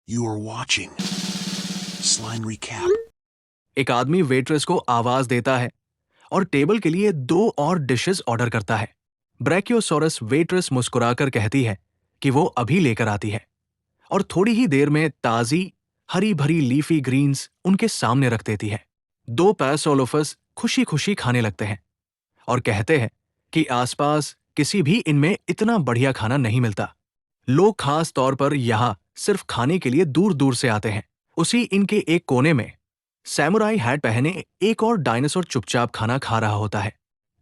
You are watching Slime Recap. एक आदमी waitress को आवाज देता है और टेबल के लिए 2 और डिशेस ऑर्डर करता है। ब्रैकियोसॉरस वेट्रेस मुस्कुराकर कहती है कि वो अभी लेकर आती है और थोड़ी ही देर में ताजी हरी भरी लीफी ग्रीन्स उनके सामने रख देती है। 2 पैरासोलोफस खुशी खुशी खाने लगते हैं और कहते हैं कि आसपास किसी भी इनमें इतना बढ़िया खाना नहीं मिलता। लोग खास तौर पर यहाँ सिर्फ खाने के लिए दूर दूर से आते हैं। उसी इनके एक कोने में सैमुराई हैट पहने एक और डायनासोर चुपचाप खाना खा रहा होता है।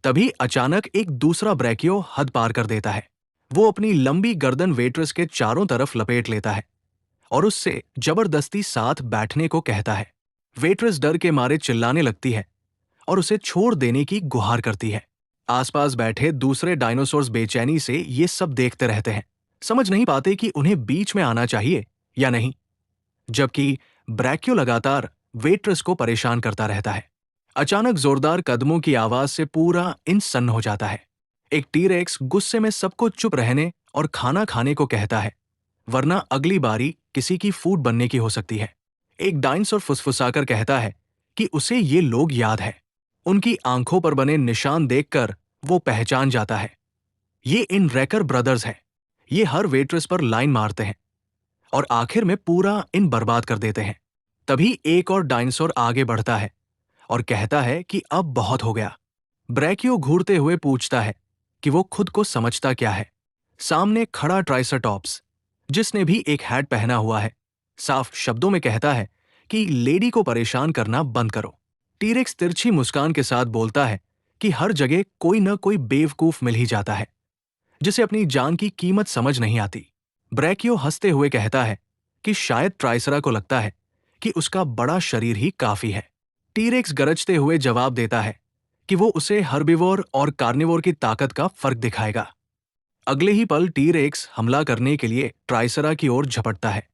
तभी अचानक एक दूसरा ब्रैकियो हद पार कर देता है। वो अपनी लंबी गर्दन वेट्रेस के चारों तरफ लपेट लेता है और उससे जबरदस्ती साथ बैठने को कहता है। वेट्रेस डर के मारे चिल्लाने लगती है और उसे छोड़ देने की गुहार करती है। आसपास बैठे दूसरे डायनासोर्स बेचैनी से ये सब देखते रहते हैं, समझ नहीं पाते कि उन्हें बीच में आना चाहिए या नहीं, जबकि ब्रैकियो लगातार वेट्रेस को परेशान करता रहता है। अचानक जोरदार कदमों की आवाज से पूरा इन सन्न हो जाता है। एक टीरेक्स गुस्से में सबको चुप रहने और खाना खाने को कहता है, वरना अगली बारी किसी की फूड बनने की हो सकती है। एक डायनासोर फुसफुसाकर कहता है कि उसे ये लोग याद है। उनकी आंखों पर बने निशान देखकर वो पहचान जाता है। ये इन रैकर ब्रदर्स हैं। ये हर वेट्रेस पर लाइन मारते हैं और आखिर में पूरा इन बर्बाद कर देते हैं। तभी एक और डायनासोर आगे बढ़ता है और कहता है कि अब बहुत हो गया। ब्रैकियो घूरते हुए पूछता है कि वो खुद को समझता क्या है। सामने खड़ा ट्राइसरटॉप्स, जिसने भी एक हैट पहना हुआ है, साफ शब्दों में कहता है कि लेडी को परेशान करना बंद करो। टीरेक्स तिरछी मुस्कान के साथ बोलता है कि हर जगह कोई न कोई बेवकूफ मिल ही जाता है जिसे अपनी जान की कीमत समझ नहीं आती। ब्रैकियो हंसते हुए कहता है कि शायद ट्राइसरा को लगता है कि उसका बड़ा शरीर ही काफी है। टीरेक्स गरजते हुए जवाब देता है कि वो उसे हर्बिवोर और कार्निवोर की ताकत का फर्क दिखाएगा। अगले ही पल टीरेक्स हमला करने के लिए ट्राइसरा की ओर झपटता है,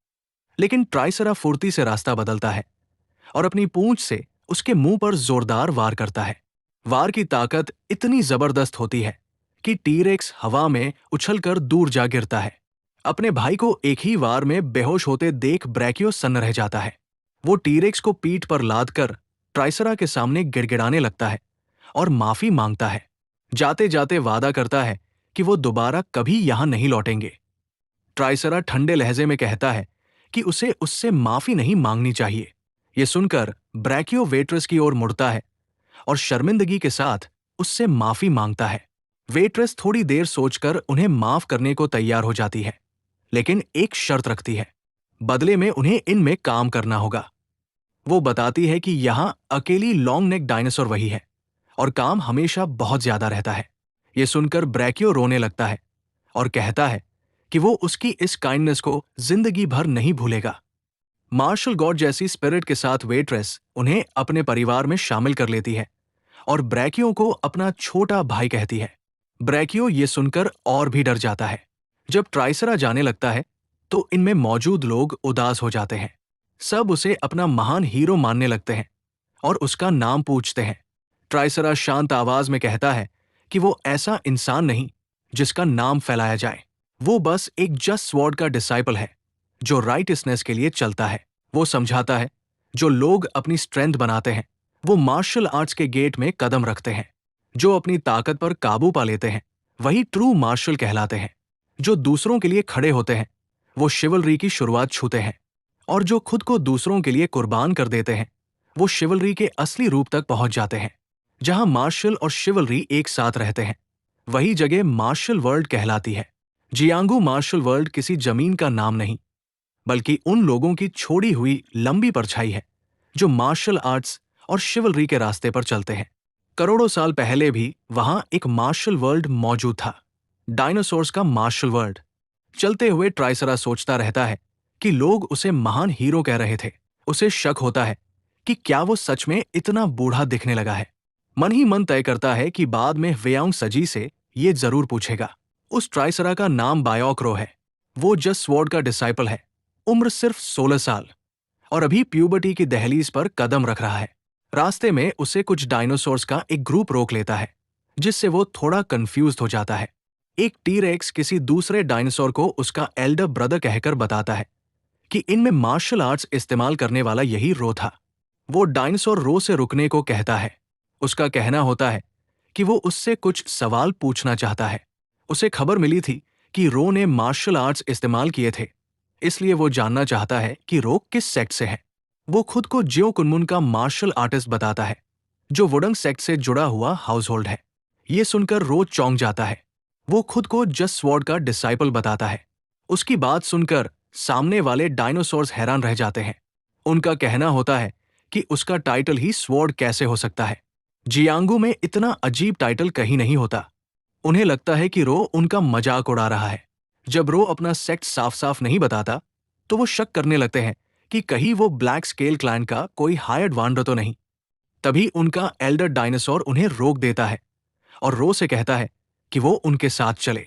लेकिन ट्राइसरा फुर्ती से रास्ता बदलता है और अपनी पूंछ से उसके मुंह पर जोरदार वार करता है। वार की ताकत इतनी जबरदस्त होती है कि टीरेक्स हवा में उछलकर दूर जा गिरता है। अपने भाई को एक ही वार में बेहोश होते देख ब्रैकियो सन्न रह जाता है। वो टीरेक्स को पीठ पर लादकर ट्राइसरा के सामने गिड़गिड़ाने लगता है और माफी मांगता है। जाते जाते वादा करता है कि वो दोबारा कभी यहां नहीं लौटेंगे। ट्राइसरा ठंडे लहजे में कहता है कि उसे उससे माफी नहीं मांगनी चाहिए। ये सुनकर ब्रैकियो वेट्रेस की ओर मुड़ता है और शर्मिंदगी के साथ उससे माफी मांगता है। वेट्रेस थोड़ी देर सोचकर उन्हें माफ करने को तैयार हो जाती है, लेकिन एक शर्त रखती है। बदले में उन्हें इनमें काम करना होगा। वो बताती है कि यहाँ अकेली लॉन्ग नेक डायनासोर वही है और काम हमेशा बहुत ज्यादा रहता है। ये सुनकर ब्रैकियो रोने लगता है और कहता है कि वो उसकी इस काइंडनेस को जिंदगी भर नहीं भूलेगा। मार्शल गॉड जैसी स्पिरिट के साथ वेट्रेस उन्हें अपने परिवार में शामिल कर लेती है और ब्रैकियो को अपना छोटा भाई कहती है। ब्रैकियो ये सुनकर और भी डर जाता है। जब ट्राइसरा जाने लगता है तो इनमें मौजूद लोग उदास हो जाते हैं। सब उसे अपना महान हीरो मानने लगते हैं और उसका नाम पूछते हैं। ट्राइसरा शांत आवाज में कहता है कि वो ऐसा इंसान नहीं जिसका नाम फैलाया जाए। वो बस एक जस्ट स्वॉर्ड का डिसाइपल है जो राइटियसनेस के लिए चलता है। वो समझाता है, जो लोग अपनी स्ट्रेंथ बनाते हैं वो मार्शल आर्ट्स के गेट में कदम रखते हैं। जो अपनी ताकत पर काबू पा लेते हैं वही ट्रू मार्शल कहलाते हैं। जो दूसरों के लिए खड़े होते हैं वो शिवलरी की शुरुआत छूते हैं और जो खुद को दूसरों के लिए कुर्बान कर देते हैं वो शिवलरी के असली रूप तक पहुंच जाते हैं। जहां मार्शल और शिवलरी एक साथ रहते हैं वही जगह मार्शल वर्ल्ड कहलाती है। जियांगू मार्शल वर्ल्ड किसी जमीन का नाम नहीं, बल्कि उन लोगों की छोड़ी हुई लंबी परछाई है जो मार्शल आर्ट्स और शिवलरी के रास्ते पर चलते हैं। करोड़ों साल पहले भी वहां एक मार्शल वर्ल्ड मौजूद था, डायनासोर्स का मार्शल वर्ल्ड। चलते हुए ट्राइसरा सोचता रहता है कि लोग उसे महान हीरो कह रहे थे। उसे शक होता है कि क्या वो सच में इतना बूढ़ा दिखने लगा है। मन ही मन तय करता है कि बाद में वेयांग सजी से ये जरूर पूछेगा। उस ट्राइसरा का नाम बायोक्रो है। वो जस्ट स्वॉर्ड का डिसाइपल है। उम्र सिर्फ 16 साल और अभी प्यूबर्टी की दहलीज पर कदम रख रहा है। रास्ते में उसे कुछ डायनासोर्स का एक ग्रुप रोक लेता है, जिससे वो थोड़ा कंफ्यूज हो जाता है। एक टीरेक्स किसी दूसरे डायनासोर को उसका एल्डर ब्रदर कहकर बताता है कि इनमें मार्शल आर्ट्स इस्तेमाल करने वाला यही रो था। वो डायनासोर रो से रुकने को कहता है। उसका कहना होता है कि वो उससे कुछ सवाल पूछना चाहता है। उसे खबर मिली थी कि रो ने मार्शल आर्ट्स इस्तेमाल किए थे, इसलिए वो जानना चाहता है कि रो किस सेक्ट से है। वो खुद को जियो कुनमुन का मार्शल आर्टिस्ट बताता है, जो वुडंग सेक्ट से जुड़ा हुआ हाउस होल्ड है। ये सुनकर रो चौंक जाता है। वो खुद को जस्ट स्वॉर्ड का डिसाइपल बताता है। उसकी बात सुनकर सामने वाले डायनासोर्स हैरान रह जाते हैं। उनका कहना होता है कि उसका टाइटल ही स्वॉर्ड कैसे हो सकता है। जियांगू में इतना अजीब टाइटल कहीं नहीं होता। उन्हें लगता है कि रो उनका मजाक उड़ा रहा है। जब रो अपना सेक्ट साफ साफ नहीं बताता, तो वो शक करने लगते हैं कि कहीं वो ब्लैक स्केल क्लैन का कोई हायर्ड वांडर तो नहीं। तभी उनका एल्डर डायनासोर उन्हें रोक देता है और रो से कहता है कि वो उनके साथ चले।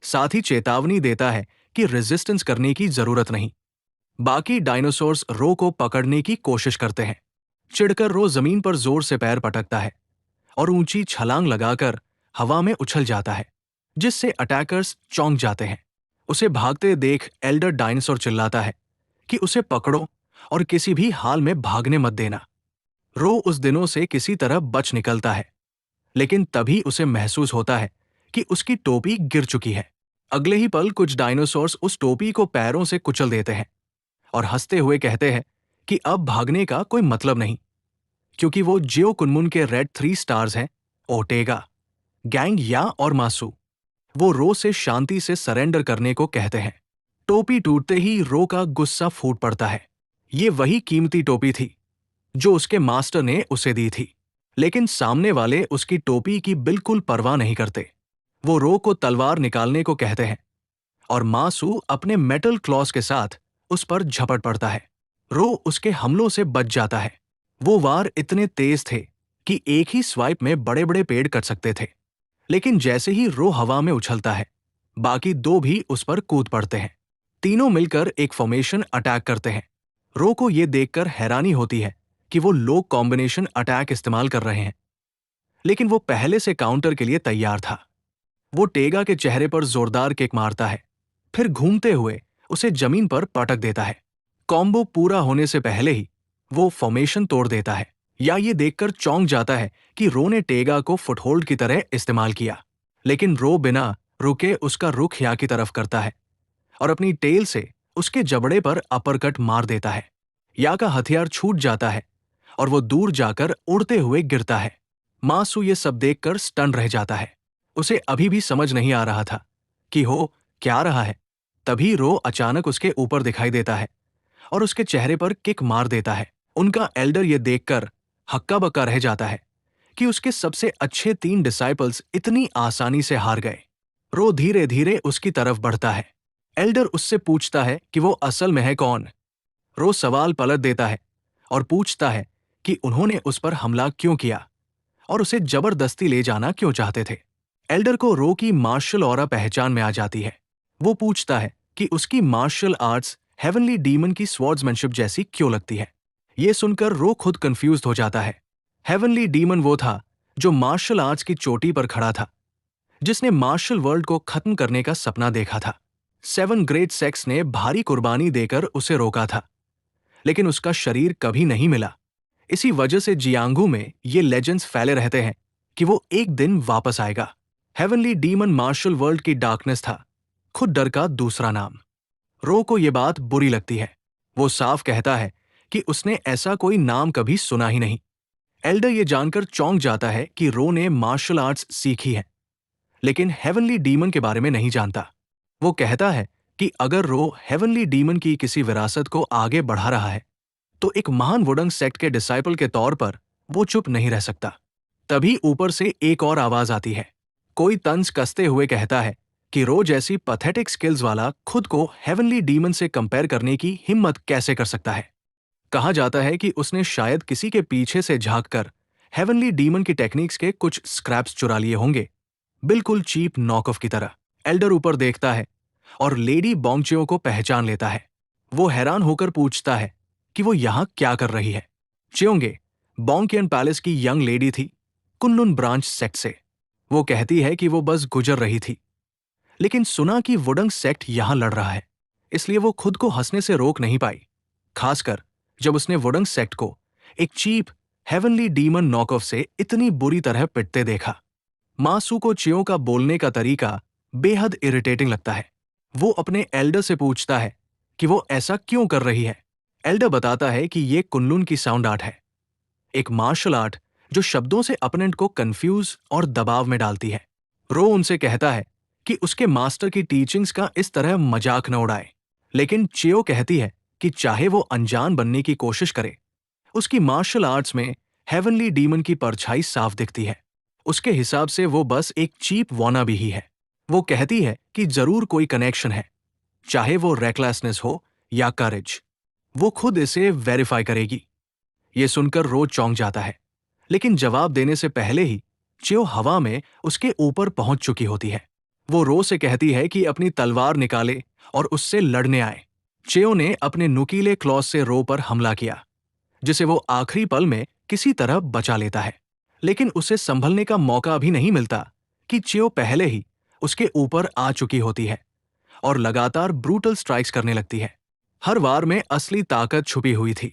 साथ ही चेतावनी देता है कि रेजिस्टेंस करने की जरूरत नहीं। बाकी डायनासोर्स रो को पकड़ने की कोशिश करते हैं। चिढ़कर रो जमीन पर जोर से पैर पटकता है और ऊंची छलांग लगाकर हवा में उछल जाता है, जिससे अटैकर्स चौंक जाते हैं। उसे भागते देख एल्डर डायनासोर चिल्लाता है कि उसे पकड़ो और किसी भी हाल में भागने मत देना। रो उस दिनों से किसी तरह बच निकलता है, लेकिन तभी उसे महसूस होता है कि उसकी टोपी गिर चुकी है। अगले ही पल कुछ डायनासोर्स उस टोपी को पैरों से कुचल देते हैं और हंसते हुए कहते हैं कि अब भागने का कोई मतलब नहीं, क्योंकि वो जियो कुनमुन के रेड 3 स्टार्स हैं, ओटेगा, गैंग या और मासू। वो रो से शांति से सरेंडर करने को कहते हैं। टोपी टूटते ही रो का गुस्सा फूट पड़ता है। ये वही कीमती टोपी थी जो उसके मास्टर ने उसे दी थी, लेकिन सामने वाले उसकी टोपी की बिल्कुल परवाह नहीं करते। वो रो को तलवार निकालने को कहते हैं और मासू अपने मेटल क्लॉस के साथ उस पर झपट पड़ता है। रो उसके हमलों से बच जाता है। वो वार इतने तेज थे कि एक ही स्वाइप में बड़े बड़े पेड़ कट सकते थे, लेकिन जैसे ही रो हवा में उछलता है, बाकी दो भी उस पर कूद पड़ते हैं। तीनों मिलकर एक फॉर्मेशन अटैक करते हैं। रो को यह देखकर हैरानी होती है कि वो लोग कॉम्बिनेशन अटैक इस्तेमाल कर रहे हैं, लेकिन वो पहले से काउंटर के लिए तैयार था। वो टेगा के चेहरे पर जोरदार किक मारता है, फिर घूमते हुए उसे जमीन पर पटक देता है। कॉम्बो पूरा होने से पहले ही वो फॉर्मेशन तोड़ देता है। या ये देखकर चौंक जाता है कि रो ने टेगा को फुटहोल्ड की तरह इस्तेमाल किया, लेकिन रो बिना रुके उसका रुख या की तरफ करता है और अपनी टेल से उसके जबड़े पर अपरकट मार देता है। या का हथियार छूट जाता है और वो दूर जाकर उड़ते हुए गिरता है। मासू ये सब देखकर स्टन रह जाता है। उसे अभी भी समझ नहीं आ रहा था कि हो क्या रहा है। तभी रो अचानक उसके ऊपर दिखाई देता है और उसके चेहरे पर किक मार देता है। उनका एल्डर ये देखकर हक्का बक्का रह जाता है कि उसके सबसे अच्छे 3 डिसाइपल्स इतनी आसानी से हार गए। रो धीरे धीरे उसकी तरफ बढ़ता है। एल्डर उससे पूछता है कि वो असल में है कौन। रो सवाल पलट देता है और पूछता है कि उन्होंने उस पर हमला क्यों किया और उसे जबरदस्ती ले जाना क्यों चाहते थे। एल्डर को रो की मार्शल ऑरा पहचान में आ जाती है। वो पूछता है कि उसकी मार्शल आर्ट्स हेवनली डीमन की स्वॉर्ड्समैनशिप जैसी क्यों लगती है। ये सुनकर रो खुद कंफ्यूज हो जाता है। हेवनली डीमन वो था जो मार्शल आर्ट्स की चोटी पर खड़ा था, जिसने मार्शल वर्ल्ड को खत्म करने का सपना देखा था। 7 ग्रेट सेक्स ने भारी कुर्बानी देकर उसे रोका था, लेकिन उसका शरीर कभी नहीं मिला। इसी वजह से जियांगू में ये लेजेंड्स फैले रहते हैं कि वो एक दिन वापस आएगा। हेवनली डीमन मार्शल वर्ल्ड की डार्कनेस था, खुद डर का दूसरा नाम। रो को ये बात बुरी लगती है। वो साफ कहता है कि उसने ऐसा कोई नाम कभी सुना ही नहीं। एल्डर ये जानकर चौंक जाता है कि रो ने मार्शल आर्ट्स सीखी है, लेकिन हेवनली डीमन के बारे में नहीं जानता। वो कहता है कि अगर रो हेवनली डीमन की किसी विरासत को आगे बढ़ा रहा है, तो एक महान वुडंग सेक्ट के डिसाइपल के तौर पर वो चुप नहीं रह सकता। तभी ऊपर से एक और आवाज आती है। कोई तंज कसते हुए कहता है कि रो जैसी पैथेटिक स्किल्स वाला खुद को हेवनली डीमन से कंपेयर करने की हिम्मत कैसे कर सकता है। कहा जाता है कि उसने शायद किसी के पीछे से झांककर हेवनली डीमन की टेक्निक्स के कुछ स्क्रैप्स चुरा लिए होंगे, बिल्कुल चीप नॉकऑफ की तरह। एल्डर ऊपर देखता है और लेडी बोंगचियो को पहचान लेता है। वो हैरान होकर पूछता है कि वो यहाँ क्या कर रही है। चियोंगे बोंकियन पैलेस की यंग लेडी थी, कुनलुन ब्रांच सेक्ट से। वो कहती है कि वो बस गुजर रही थी, लेकिन सुना कि वुडंग सेक्ट यहां लड़ रहा है, इसलिए वो खुद को हंसने से रोक नहीं पाई, खासकर जब उसने वुडंग सेक्ट को एक चीप हेवनली डीमन नॉकऑफ से इतनी बुरी तरह पिटते देखा। मासू को चियो का बोलने का तरीका बेहद इरिटेटिंग लगता है। वो अपने एल्डर से पूछता है कि वो ऐसा क्यों कर रही है। एल्डर बताता है कि ये कुनलुन की साउंड आर्ट है, एक मार्शल आर्ट जो शब्दों से अपोनेंट को कंफ्यूज और दबाव में डालती है। रो उनसे कहता है कि उसके मास्टर की टीचिंग्स का इस तरह मजाक न उड़ाए, लेकिन चियो कहती है कि चाहे वो अनजान बनने की कोशिश करे, उसकी मार्शल आर्ट्स में हेवनली डीमन की परछाई साफ दिखती है। उसके हिसाब से वो बस एक चीप वॉनाबी ही है। वो कहती है कि जरूर कोई कनेक्शन है, चाहे वो रेकलेसनेस हो या करेज। वो खुद इसे वेरीफाई करेगी। ये सुनकर रो चौंक जाता है, लेकिन जवाब देने से पहले ही चियो हवा में उसके ऊपर पहुंच चुकी होती है। वो रो से कहती है कि अपनी तलवार निकाले और उससे लड़ने आए। चियो ने अपने नुकीले क्लॉज से रो पर हमला किया, जिसे वो आखिरी पल में किसी तरह बचा लेता है। लेकिन उसे संभलने का मौका भी नहीं मिलता कि चियो पहले ही उसके ऊपर आ चुकी होती है और लगातार ब्रूटल स्ट्राइक्स करने लगती है। हर वार में असली ताकत छुपी हुई थी।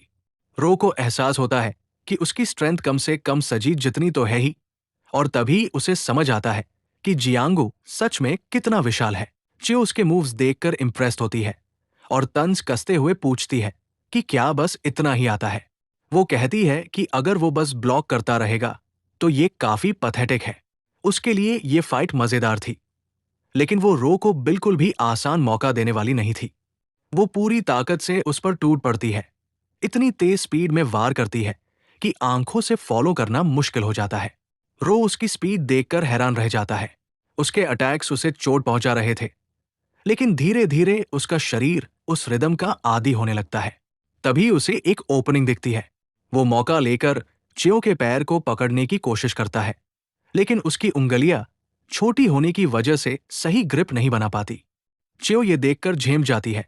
रो को एहसास होता है कि उसकी स्ट्रेंथ कम से कम सजी जितनी तो है ही, और तभी उसे समझ आता है कि जियांगू सच में कितना विशाल है। चियो उसके मूव्स देखकर इंप्रेस्ड होती है और तंज कसते हुए पूछती है कि क्या बस इतना ही आता है। वो कहती है कि अगर वो बस ब्लॉक करता रहेगा तो ये काफी पैथेटिक है। उसके लिए ये फाइट मजेदार थी, लेकिन वो रो को बिल्कुल भी आसान मौका देने वाली नहीं थी। वो पूरी ताकत से उस पर टूट पड़ती है, इतनी तेज स्पीड में वार करती है कि आंखों से फॉलो करना मुश्किल हो जाता है। रो उसकी स्पीड देखकर हैरान रह जाता है। उसके अटैक्स उसे चोट पहुंचा रहे थे, लेकिन धीरे धीरे उसका शरीर उस रिदम का आदी होने लगता है। तभी उसे एक ओपनिंग दिखती है। वो मौका लेकर चियो के पैर को पकड़ने की कोशिश करता है, लेकिन उसकी उंगलियां छोटी होने की वजह से सही ग्रिप नहीं बना पाती। चियो ये देखकर झेम जाती है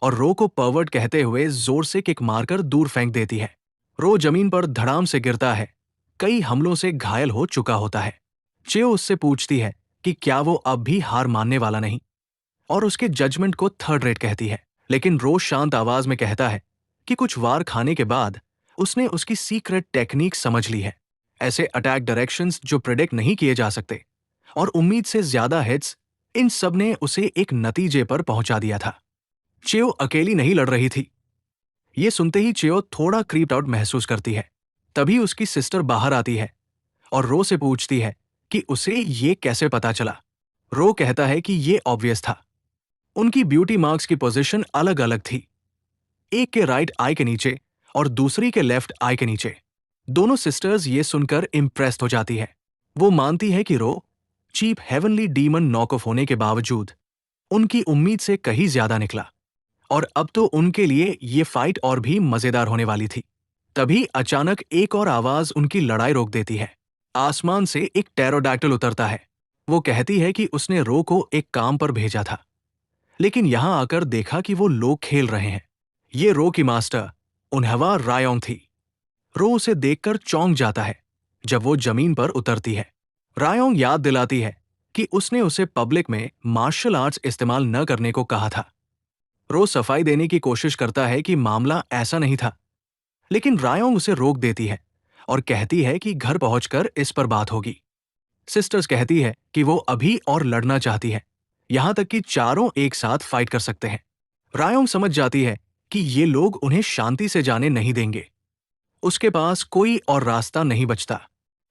और रो को परवर्ट कहते हुए जोर से किक मारकर दूर फेंक देती है। रो जमीन पर धड़ाम से गिरता है, कई हमलों से घायल हो चुका होता है। चियो उससे पूछती है कि क्या वो अब भी हार मानने वाला नहीं, और उसके जजमेंट को थर्ड रेट कहती है। लेकिन रो शांत आवाज में कहता है कि कुछ वार खाने के बाद उसने उसकी सीक्रेट टेक्निक समझ ली है, ऐसे अटैक डायरेक्शंस जो प्रिडिक्ट नहीं किए जा सकते, और उम्मीद से ज्यादा हिट्स, इन सब ने उसे एक नतीजे पर पहुंचा दिया था। चियो अकेली नहीं लड़ रही थी। ये सुनते ही चियो थोड़ा क्रीप्ड आउट महसूस करती है। तभी उसकी सिस्टर बाहर आती है और रो से पूछती है कि उसे ये कैसे पता चला। रो कहता है कि ये ऑब्वियस था। उनकी ब्यूटी मार्क्स की पोजीशन अलग अलग थी, एक के राइट आई के नीचे और दूसरी के लेफ्ट आई के नीचे। दोनों सिस्टर्स ये सुनकर इंप्रेस्ड हो जाती है। वो मानती है कि रो चीप हेवनली डीमन नॉक ऑफ होने के बावजूद उनकी उम्मीद से कहीं ज्यादा निकला, और अब तो उनके लिए ये फाइट और भी मजेदार होने वाली थी। तभी अचानक एक और आवाज उनकी लड़ाई रोक देती है। आसमान से एक टेरोडैक्टिल उतरता है। वो कहती है कि उसने रो को एक काम पर भेजा था, लेकिन यहां आकर देखा कि वो लोग खेल रहे हैं। ये रो की मास्टर उन्हवा रायोंग थी। रो उसे देखकर चौंक जाता है जब वो जमीन पर उतरती है। रायोंग याद दिलाती है कि उसने उसे पब्लिक में मार्शल आर्ट्स इस्तेमाल न करने को कहा था। रो सफाई देने की कोशिश करता है कि मामला ऐसा नहीं था, लेकिन रायोंग उसे रोक देती है और कहती है कि घर पहुंचकर इस पर बात होगी। सिस्टर्स कहती है कि वो अभी और लड़ना चाहती है, यहां तक कि चारों एक साथ फाइट कर सकते हैं। रायोंग समझ जाती है कि ये लोग उन्हें शांति से जाने नहीं देंगे। उसके पास कोई और रास्ता नहीं बचता।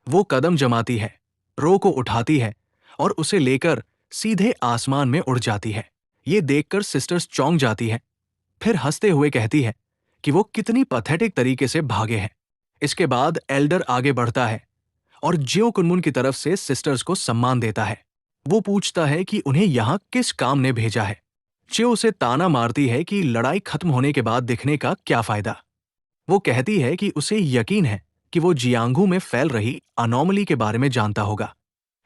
वो कदम जमाती है, रो को उठाती है और उसे लेकर सीधे आसमान में उड़ जाती है। ये देखकर सिस्टर्स चौंक जाती है, फिर हंसते हुए कहती है कि वो कितनी पैथेटिक तरीके से भागे हैं। इसके बाद एल्डर आगे बढ़ता है और जियो कुनमुन की तरफ से सिस्टर्स को सम्मान देता है। वो पूछता है कि उन्हें यहां किस काम ने भेजा है। चियो उसे ताना मारती है कि लड़ाई खत्म होने के बाद दिखने का क्या फायदा। वो कहती है कि उसे यकीन है कि वो जियांगू में फैल रही अनोमली के बारे में जानता होगा,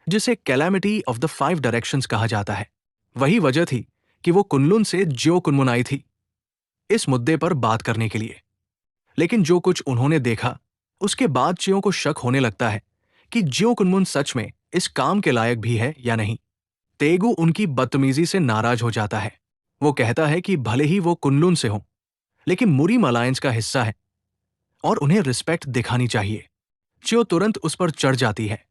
जिसे कैलामिटी ऑफ द 5 डायरेक्शंस कहा जाता है। वही वजह थी कि वो कुनलुन से जियो कुनमुन आई थी, इस मुद्दे पर बात करने के लिए। लेकिन जो कुछ उन्होंने देखा, उसके बाद चियो को शक होने लगता है कि जियो कुनमुन सच में इस काम के लायक भी है या नहीं। तेगु उनकी बदतमीजी से नाराज हो जाता है। वो कहता है कि भले ही वो कुनलुन से हो, लेकिन मुरीम अलायंस का हिस्सा है और उन्हें रिस्पेक्ट दिखानी चाहिए। चियो तुरंत उस पर चढ़ जाती है।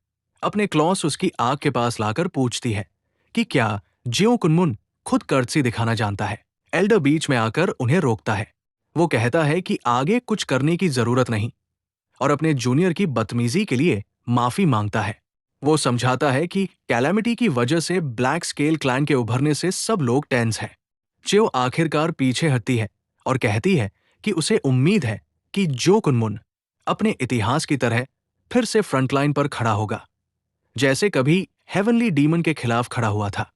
अपने क्लॉस उसकी आग के पास लाकर पूछती है कि क्या जियो कुनमुन खुद कर्टसी दिखाना जानता है। एल्डर बीच में आकर उन्हें रोकता है। वो कहता है कि आगे कुछ करने की जरूरत नहीं और अपने जूनियर की बदतमीजी के लिए माफी मांगता है। वो समझाता है कि कैलामिटी की वजह से ब्लैक स्केल क्लैन के उभरने से सब लोग टेंस हैं। चियो आखिरकार पीछे हटती है और कहती है कि उसे उम्मीद है कि जो कुनमुन अपने इतिहास की तरह फिर से फ्रंटलाइन पर खड़ा होगा, जैसे कभी हेवनली डीमन के खिलाफ खड़ा हुआ था।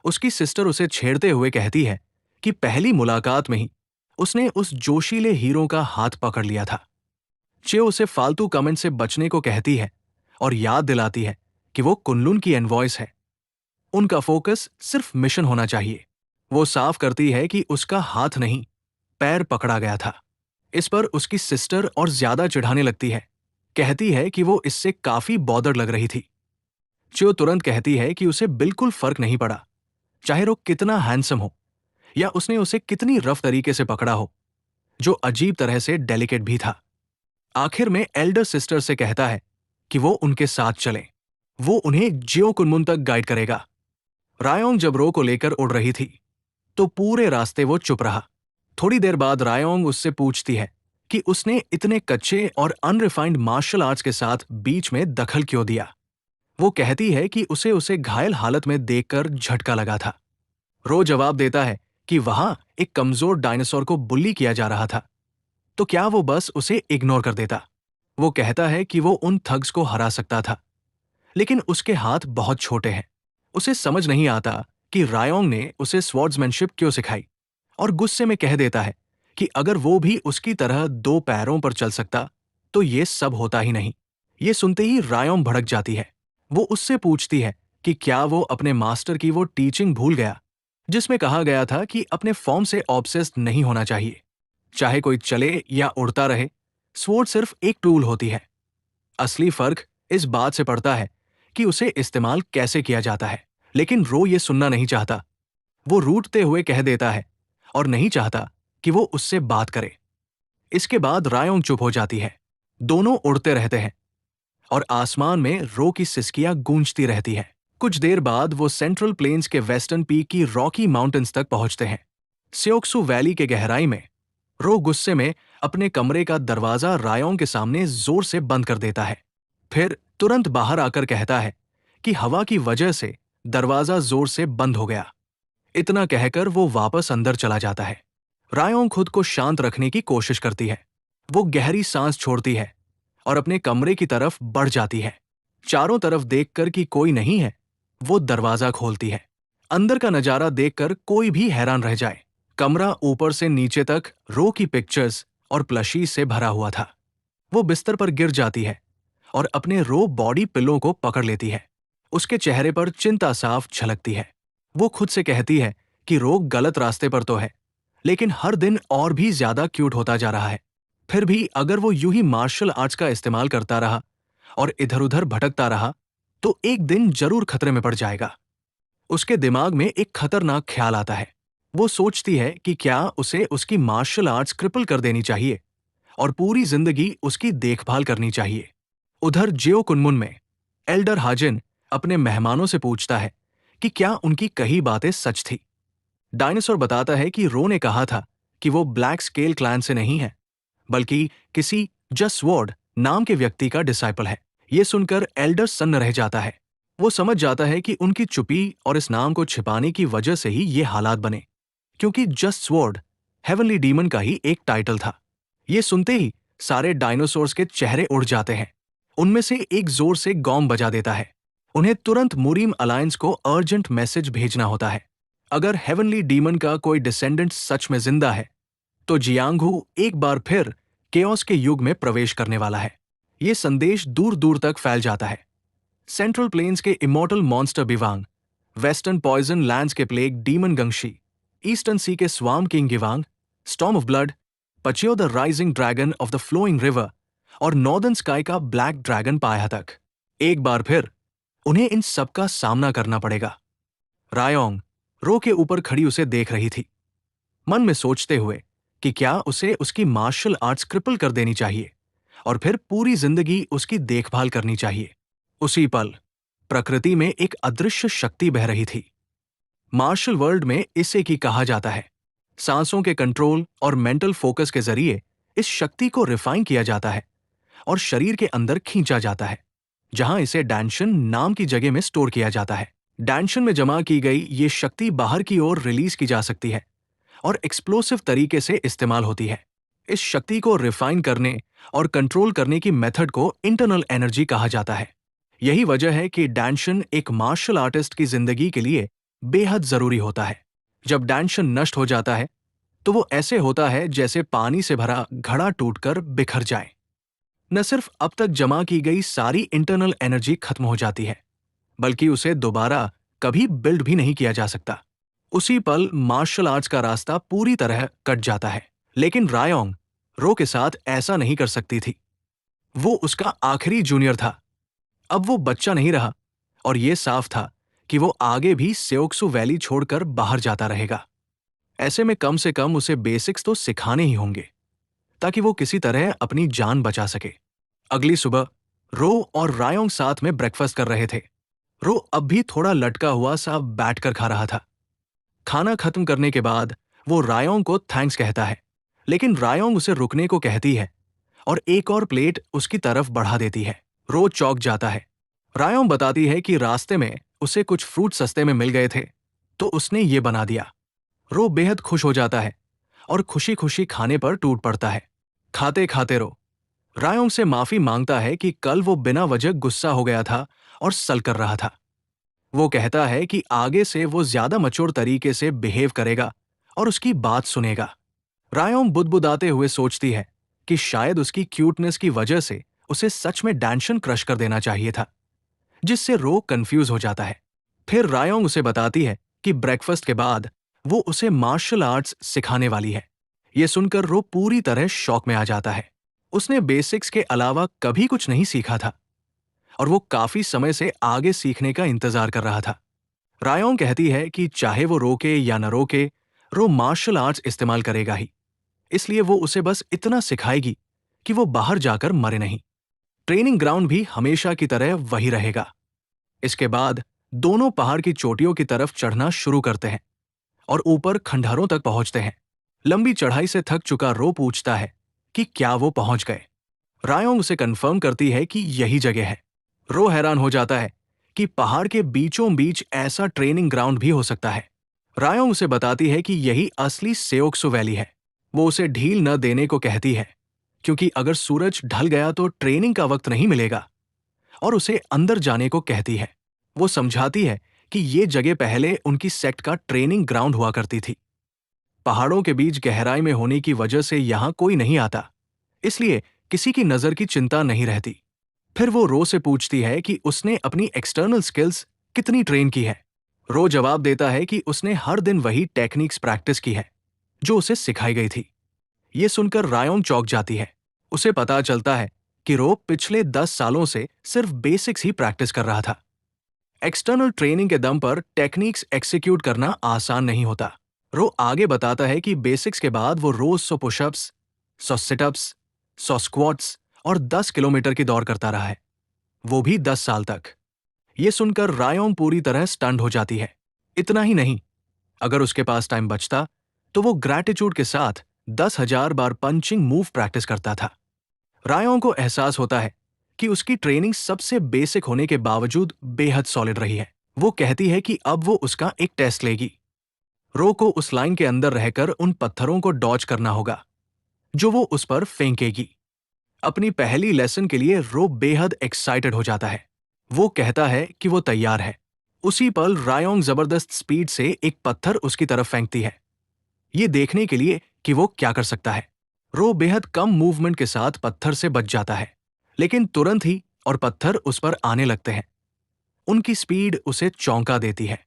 उसकी सिस्टर उसे छेड़ते हुए कहती है कि पहली मुलाकात में ही उसने उस जोशीले हीरो का हाथ पकड़ लिया था। चियो उसे फालतू कमेंट से बचने को कहती है और याद दिलाती है कि वो कुनलुन की एनवॉइस है। उनका फोकस सिर्फ मिशन होना चाहिए। वो साफ करती है कि उसका हाथ नहीं, पैर पकड़ा गया था। इस पर उसकी सिस्टर और ज्यादा चिढ़ाने लगती है। कहती है कि वो इससे काफी बॉदर लग रही थी। चियो तुरंत कहती है कि उसे बिल्कुल फर्क नहीं पड़ा, चाहे वो कितना हैंडसम हो या उसने उसे कितनी रफ तरीके से पकड़ा हो, जो अजीब तरह से डेलिकेट भी था। आखिर में एल्डर सिस्टर से कहता है कि वो उनके साथ चलें। वो उन्हें जियो कुनमुन तक गाइड करेगा। रायोंग जब रो को लेकर उड़ रही थी तो पूरे रास्ते वो चुप रहा। थोड़ी देर बाद रायोंग उससे पूछती है कि उसने इतने कच्चे और अनरिफाइंड मार्शल आर्ट्स के साथ बीच में दखल क्यों दिया। वो कहती है कि उसे घायल हालत में देखकर झटका लगा था। रो जवाब देता है कि वहां एक कमजोर डायनासोर को बुल्ली किया जा रहा था, तो क्या वो बस उसे इग्नोर कर देता। वो कहता है कि वो उन थग्स को हरा सकता था, लेकिन उसके हाथ बहुत छोटे हैं। उसे समझ नहीं आता कि रायोंग ने उसे स्वॉर्ड्समैनशिप क्यों सिखाई और गुस्से में कह देता है कि अगर वो भी उसकी तरह दो पैरों पर चल सकता तो ये सब होता ही नहीं। ये सुनते ही रायोंग भड़क जाती है। वो उससे पूछती है कि क्या वो अपने मास्टर की वो टीचिंग भूल गया जिसमें कहा गया था कि अपने फॉर्म से ऑब्सेस्ड नहीं होना चाहिए। चाहे कोई चले या उड़ता रहे, स्वॉर्ड सिर्फ एक टूल होती है। असली फर्क इस बात से पड़ता है कि उसे इस्तेमाल कैसे किया जाता है। लेकिन रो ये सुनना नहीं चाहता। वो रूठते हुए कह देता है और नहीं चाहता कि वो उससे बात करे। इसके बाद रायोंग चुप हो जाती है। दोनों उड़ते रहते हैं और आसमान में रो की सिसकियां गूंजती रहती है। कुछ देर बाद वो सेंट्रल प्लेन्स के वेस्टर्न पीक की रॉकी माउंटेन्स तक पहुंचते हैं। स्योक्सू वैली के गहराई में रो गुस्से में अपने कमरे का दरवाजा रायोंग के सामने जोर से बंद कर देता है। फिर तुरंत बाहर आकर कहता है कि हवा की वजह से दरवाजा जोर से बंद हो गया। इतना कहकर वो वापस अंदर चला जाता है। रायोंग खुद को शांत रखने की कोशिश करती है। वो गहरी सांस छोड़ती है और अपने कमरे की तरफ बढ़ जाती है। चारों तरफ देखकर कि कोई नहीं है, वो दरवाजा खोलती है। अंदर का नजारा देखकर कोई भी हैरान रह जाए। कमरा ऊपर से नीचे तक रो की पिक्चर्स और प्लशी से भरा हुआ था। वो बिस्तर पर गिर जाती है और अपने रो बॉडी पिल्लों को पकड़ लेती है। उसके चेहरे पर चिंता साफ झलकती है। वो खुद से कहती है कि रो गलत रास्ते पर तो है, लेकिन हर दिन और भी ज्यादा क्यूट होता जा रहा है। फिर भी अगर वो यूं ही मार्शल आर्ट्स का इस्तेमाल करता रहा और इधर उधर भटकता रहा तो एक दिन जरूर खतरे में पड़ जाएगा। उसके दिमाग में एक खतरनाक ख्याल आता है। वो सोचती है कि क्या उसे उसकी मार्शल आर्ट्स क्रिपल कर देनी चाहिए और पूरी जिंदगी उसकी देखभाल करनी चाहिए। उधर जियो कुनमुन में एल्डर हाजिन अपने मेहमानों से पूछता है कि क्या उनकी कही बातें सच थी। डायनासोर बताता है कि रो ने कहा था कि वो ब्लैक स्केल क्लैन से नहीं है, बल्कि किसी जस्ट वॉर्ड नाम के व्यक्ति का डिसाइपल है। ये सुनकर एल्डर सन्न रह जाता है। वो समझ जाता है कि उनकी चुप्पी और इस नाम को छिपाने की वजह से ही ये हालात बने, क्योंकि जस्ट स्वॉर्ड हेवनली डीमन का ही एक टाइटल था। ये सुनते ही सारे डायनासोर्स के चेहरे उड़ जाते हैं। उनमें से एक जोर से गॉम बजा देता है। उन्हें तुरंत मुरीम अलायंस को अर्जेंट मैसेज भेजना होता है। अगर हेवनली डीमन का कोई डिसेंडेंट सच में जिंदा है तो जियांगहू एक बार फिर केओस के युग में प्रवेश करने वाला है। ये संदेश दूर दूर तक फैल जाता है। सेंट्रल प्लेन्स के immortal monster Biwang, western poison lands के plague demon Gangshi, eastern sea के swamp king Giwang, storm of blood, Pachio the rising dragon of the flowing river और नॉर्दर्न स्काई का ब्लैक ड्रैगन पाया तक एक बार फिर उन्हें इन सबका सामना करना पड़ेगा। रायोंग रो के ऊपर खड़ी उसे देख रही थी। मन में सोचते हुए कि क्या उसे उसकी मार्शल आर्ट्स क्रिपल कर देनी चाहिए और फिर पूरी जिंदगी उसकी देखभाल करनी चाहिए। उसी पल प्रकृति में एक अदृश्य शक्ति बह रही थी। मार्शल वर्ल्ड में इसे की कहा जाता है। सांसों के कंट्रोल और मेंटल फोकस के जरिए इस शक्ति को रिफाइन किया जाता है और शरीर के अंदर खींचा जाता है, जहां इसे डैंशन नाम की जगह में स्टोर किया जाता है। डैंशन में जमा की गई ये शक्ति बाहर की ओर रिलीज की जा सकती है और एक्सप्लोसिव तरीके से इस्तेमाल होती है। इस शक्ति को रिफाइन करने और कंट्रोल करने की मेथड को इंटरनल एनर्जी कहा जाता है। यही वजह है कि डैंशन एक मार्शल आर्टिस्ट की जिंदगी के लिए बेहद जरूरी होता है। जब डैंशन नष्ट हो जाता है तो वो ऐसे होता है जैसे पानी से भरा घड़ा टूटकर बिखर जाए। न सिर्फ अब तक जमा की गई सारी इंटरनल एनर्जी खत्म हो जाती है, बल्कि उसे दोबारा कभी बिल्ड भी नहीं किया जा सकता। उसी पल मार्शल आर्ट्स का रास्ता पूरी तरह कट जाता है। लेकिन रायोंग रो के साथ ऐसा नहीं कर सकती थी। वो उसका आखिरी जूनियर था। अब वो बच्चा नहीं रहा और ये साफ था कि वो आगे भी सेओक्सु वैली छोड़कर बाहर जाता रहेगा। ऐसे में कम से कम उसे बेसिक्स तो सिखाने ही होंगे ताकि वो किसी तरह अपनी जान बचा सके। अगली सुबह रो और रायोंग साथ में ब्रेकफास्ट कर रहे थे। रो अब भी थोड़ा लटका हुआ सा बैठकर खा रहा था। खाना खत्म करने के बाद वो रायोंग को थैंक्स कहता है, लेकिन रायोंग उसे रुकने को कहती है और एक और प्लेट उसकी तरफ बढ़ा देती है। रो चौंक जाता है। रायोंग बताती है कि रास्ते में उसे कुछ फ्रूट सस्ते में मिल गए थे तो उसने ये बना दिया। रो बेहद खुश हो जाता है और खुशी खुशी खाने पर टूट पड़ता है। खाते खाते रो रायोंग से माफी मांगता है कि कल वो बिना वजह गुस्सा हो गया था और सल कर रहा था। वो कहता है कि आगे से वो ज्यादा मैच्योर तरीके से बिहेव करेगा और उसकी बात सुनेगा। रायोंग बुदबुदाते हुए सोचती है कि शायद उसकी क्यूटनेस की वजह से उसे सच में डैंशन क्रश कर देना चाहिए था, जिससे रो कंफ्यूज हो जाता है। फिर रायोंग उसे बताती है कि ब्रेकफास्ट के बाद वो उसे मार्शल आर्ट्स सिखाने वाली है। ये सुनकर रो पूरी तरह शॉक में आ जाता है। उसने बेसिक्स के अलावा कभी कुछ नहीं सीखा था और वो काफी समय से आगे सीखने का इंतजार कर रहा था। रायोंग कहती है कि चाहे वो रोके या न रोके, रो मार्शल आर्ट्स इस्तेमाल करेगा ही, इसलिए वो उसे बस इतना सिखाएगी कि वो बाहर जाकर मरे नहीं। ट्रेनिंग ग्राउंड भी हमेशा की तरह वही रहेगा। इसके बाद दोनों पहाड़ की चोटियों की तरफ चढ़ना शुरू करते हैं और ऊपर खंडहरों तक पहुंचते हैं। लंबी चढ़ाई से थक चुका रो पूछता है कि क्या वो पहुंच गए। रायोंग उसे कंफर्म करती है कि यही जगह है। रो हैरान हो जाता है कि पहाड़ के बीचों बीच ऐसा ट्रेनिंग ग्राउंड भी हो सकता है। रायोंग उसे बताती है कि यही असली सेओक्सु वैली है। वो उसे ढील न देने को कहती है, क्योंकि अगर सूरज ढल गया तो ट्रेनिंग का वक्त नहीं मिलेगा, और उसे अंदर जाने को कहती है। वो समझाती है कि ये जगह पहले उनकी सेक्ट का ट्रेनिंग ग्राउंड हुआ करती थी। पहाड़ों के बीच गहराई में होने की वजह से यहां कोई नहीं आता, इसलिए किसी की नजर की चिंता नहीं रहती। फिर वो रो से पूछती है कि उसने अपनी एक्सटर्नल स्किल्स कितनी ट्रेन की है। रो जवाब देता है कि उसने हर दिन वही टेक्निक्स प्रैक्टिस की है जो उसे सिखाई गई थी। ये सुनकर रायोंग चौंक जाती है। उसे पता चलता है कि रो पिछले 10 सालों से सिर्फ बेसिक्स ही प्रैक्टिस कर रहा था। एक्सटर्नल ट्रेनिंग के दम पर टेक्निक्स एक्सिक्यूट करना आसान नहीं होता। रो आगे बताता है कि बेसिक्स के बाद वो रोज 100 पुशअप्स, 100 सिटअप्स, 100 स्क्वाट्स और 10 किलोमीटर की दौड़ करता रहा है, वो भी 10 साल तक। ये सुनकर रायोंग पूरी तरह स्टन्ड हो जाती है। इतना ही नहीं, अगर उसके पास टाइम बचता तो वो ग्रैटिट्यूड के साथ 10,000 बार पंचिंग मूव प्रैक्टिस करता था। रायोंग को एहसास होता है कि उसकी ट्रेनिंग सबसे बेसिक होने के बावजूद बेहद सॉलिड रही है। वो कहती है कि अब वो उसका एक टेस्ट लेगी। रो को उस लाइन के अंदर रहकर उन पत्थरों को डॉज करना होगा जो वो उस पर फेंकेगी। अपनी पहली लेसन के लिए रो बेहद एक्साइटेड हो जाता है। वो कहता है कि वो तैयार है। उसी पल रायोंग जबरदस्त स्पीड से एक पत्थर उसकी तरफ फेंकती है, ये देखने के लिए कि वो क्या कर सकता है। रो बेहद कम मूवमेंट के साथ पत्थर से बच जाता है, लेकिन तुरंत ही और पत्थर उस पर आने लगते हैं। उनकी स्पीड उसे चौंका देती है।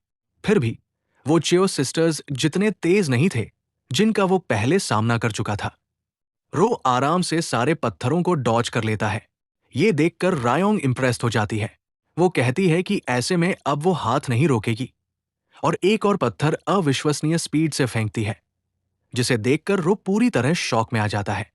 फिर भी वो चियो सिस्टर्स जितने तेज नहीं थे जिनका वो पहले सामना कर चुका था। रो आराम से सारे पत्थरों को डॉज कर लेता है। ये देखकर रायोंग इंप्रेस्ड हो जाती है। वो कहती है कि ऐसे में अब वो हाथ नहीं रोकेगी और एक और पत्थर अविश्वसनीय स्पीड से फेंकती है। जिसे देखकर रो पूरी तरह शॉक में आ जाता है।